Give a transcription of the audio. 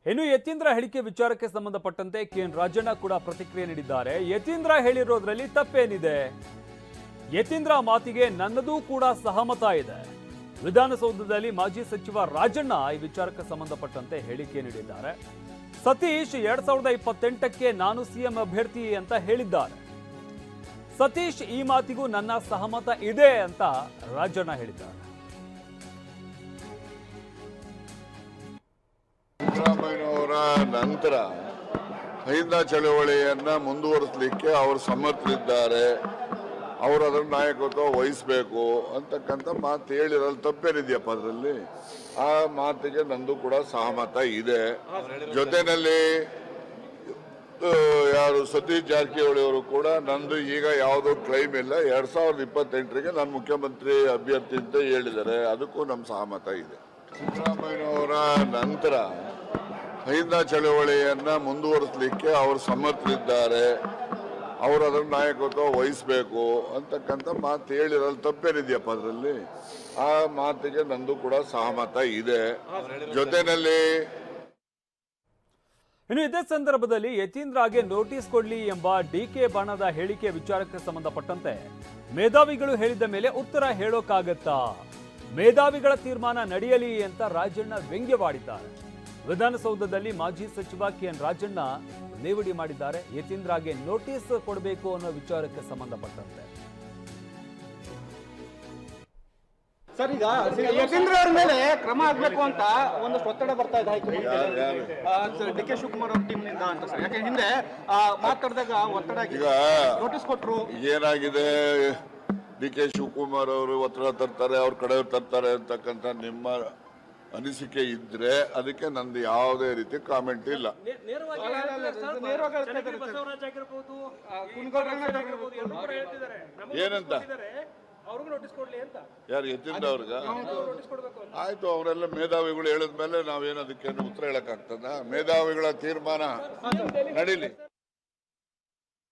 ಇನ್ನು ಯತೀಂದ್ರ ಹೇಳಿಕೆ ವಿಚಾರಕ್ಕೆ ಸಂಬಂಧಪಟ್ಟಂತೆ ಕೆಎನ್ ರಾಜಣ್ಣ ಕೂಡ ಪ್ರತಿಕ್ರಿಯೆ ನೀಡಿದ್ದಾರೆ. ಯತೀಂದ್ರ ಹೇಳಿರೋದ್ರಲ್ಲಿ ತಪ್ಪೇನಿದೆ? ಯತೀಂದ್ರ ಮಾತಿಗೆ ನನ್ನದೂ ಕೂಡ ಸಹಮತ ಇದೆ. ವಿಧಾನಸೌಧದಲ್ಲಿ ಮಾಜಿ ಸಚಿವ ರಾಜಣ್ಣ ಈ ವಿಚಾರಕ್ಕೆ ಸಂಬಂಧಪಟ್ಟಂತೆ ಹೇಳಿಕೆ ನೀಡಿದ್ದಾರೆ. ಸತೀಶ್ 2028ಕ್ಕೆ ನಾನು ಸಿಎಂ ಅಭ್ಯರ್ಥಿ ಅಂತ ಹೇಳಿದ್ದಾರೆ. ಸತೀಶ್ ಈ ಮಾತಿಗೂ ನನ್ನ ಸಹಮತ ಇದೆ ಅಂತ ರಾಜಣ್ಣ ಹೇಳಿದ್ದಾರೆ. ಸಿದ್ದರಾಮಯ್ಯನವರ ನಂತರ ಅಹಿಂದ ಚಳವಳಿಯನ್ನ ಮುಂದುವರಿಸಲಿಕ್ಕೆ ಅವರು ಸಮ್ಮತರಿದ್ದಾರೆ. ಅವರು ಅದರ ನಾಯಕತ್ವ ವಹಿಸಬೇಕು ಅಂತಕ್ಕಂಥ ಮಾತು ಹೇಳಿರಲು ತಪ್ಪೇನಿದೆಯಪ್ಪ ಅದರಲ್ಲಿ? ಆ ಮಾತಿಗೆ ನಂದು ಕೂಡ ಸಹಮತ ಇದೆ. ಜೊತೆಯಲ್ಲಿ ಯಾರು ಸತೀಶ್ ಜಾರಕಿಹೊಳಿ ಅವರು ಕೂಡ ನಂದು ಈಗ ಯಾವುದೋ ಕ್ಲೈಮ್ ಇಲ್ಲ, 2028ಗೆ ನಾನು ಮುಖ್ಯಮಂತ್ರಿ ಅಭ್ಯರ್ಥಿ ಅಂತ ಹೇಳಿದ್ದಾರೆ. ಅದಕ್ಕೂ ನಮ್ಮ ಸಹಮತ ಇದೆ. ಸಿದ್ದರಾಮಯ್ಯನವರ ನಂತರ ಅಹಿಂದ ಚಳವಳಿಯನ್ನ ಮುಂದುವರಿಸಲಿಕ್ಕೆ ಅವರು ಸಮ್ಮತರಿದ್ದಾರೆ. ಅವರು ಅದರ ನಾಯಕತ್ವ ವಹಿಸಬೇಕು ಅಂತಕ್ಕಂಥ ಮಾತು ಹೇಳಿರಲು ತಪ್ಪೇನಿದೆಯಪ್ಪ ಅದರಲ್ಲಿ? ಆ ಮಾತಿಗೆ ನಂದು ಕೂಡ ಸಹಮತ ಇದೆ. ಜೊತೆಯಲ್ಲಿ ಇನ್ನು ಇದೇ ಸಂದರ್ಭದಲ್ಲಿ ಯತೀಂದ್ರಗೆ ನೋಟಿಸ್ ಕೊಡ್ಲಿ ಎಂಬ ಡಿಕೆ ಬಣದ ಹೇಳಿಕೆ ವಿಚಾರಕ್ಕೆ ಸಂಬಂಧಪಟ್ಟಂತೆ ಮೇಧಾವಿಗಳು ಹೇಳಿದ ಮೇಲೆ ಉತ್ತರ ಹೇಳೋಕ್ಕಾಗತ್ತಾ? ಮೇಧಾವಿಗಳ ತೀರ್ಮಾನ ನಡೆಯಲಿ ಅಂತ ರಾಜಣ್ಣ ವ್ಯಂಗ್ಯವಾಡಿದ್ದಾರೆ. ವಿಧಾನಸೌಧದಲ್ಲಿ ಮಾಜಿ ಸಚಿವ ಕೆಎನ್ ರಾಜಣ್ಣ ಲೇವಡಿ ಮಾಡಿದ್ದಾರೆ. ಯತೀಂದ್ರಗೆ ನೋಟಿಸ್ ಕೊಡಬೇಕು ಅನ್ನೋ ವಿಚಾರಕ್ಕೆ ಸಂಬಂಧಪಟ್ಟಂತೆ ಸರ್, ಈಗ ಯತೀಂದ್ರ ಅವರ ಮೇಲೆ ಕ್ರಮ ಆಗ್ಬೇಕು ಅಂತ ಒಂದಷ್ಟು ಒತ್ತಡ ಬರ್ತಾ ಇದೆ ಡಿ ಕೆ ಶಿವಕುಮಾರ್ ಅವ್ರ ಟೀಮ್ ನಿಂದ ಅಂತ ಸರ್. ಯಾಕೆ ಹಿಂದೆ ಮಾತಾಡಿದಾಗ ಒತ್ತಡ ಈಗ ನೋಟಿಸ್ ಕೊಟ್ರು. ಏನಾಗಿದೆ, ಡಿ ಕೆ ಶಿವಕುಮಾರ್ ಅವರು ಒತ್ತಡ ತರ್ತಾರೆ, ಅವ್ರ ಕಡೆ ತರ್ತಾರೆ ಅಂತಕ್ಕಂಥ ನಿಮ್ಮ ಅನಿಸಿಕೆ ಇದ್ರೆ ಅದಕ್ಕೆ ನಂದು ಯಾವುದೇ ರೀತಿ ಕಾಮೆಂಟ್ ಇಲ್ಲ. ಏನಂತ ಯಾರು ಯತೀಂದ್ರ ಅವ್ರಿಗ? ಆಯ್ತು, ಅವರೆಲ್ಲ ಮೇಧಾವಿಗಳು ಹೇಳಿದ್ಮೇಲೆ ನಾವೇನು ಅದಕ್ಕೆ ಉತ್ತರ ಹೇಳಕ್ಕಾಗ್ತದ? ಮೇಧಾವಿಗಳ ತೀರ್ಮಾನ ನಡೀಲಿ.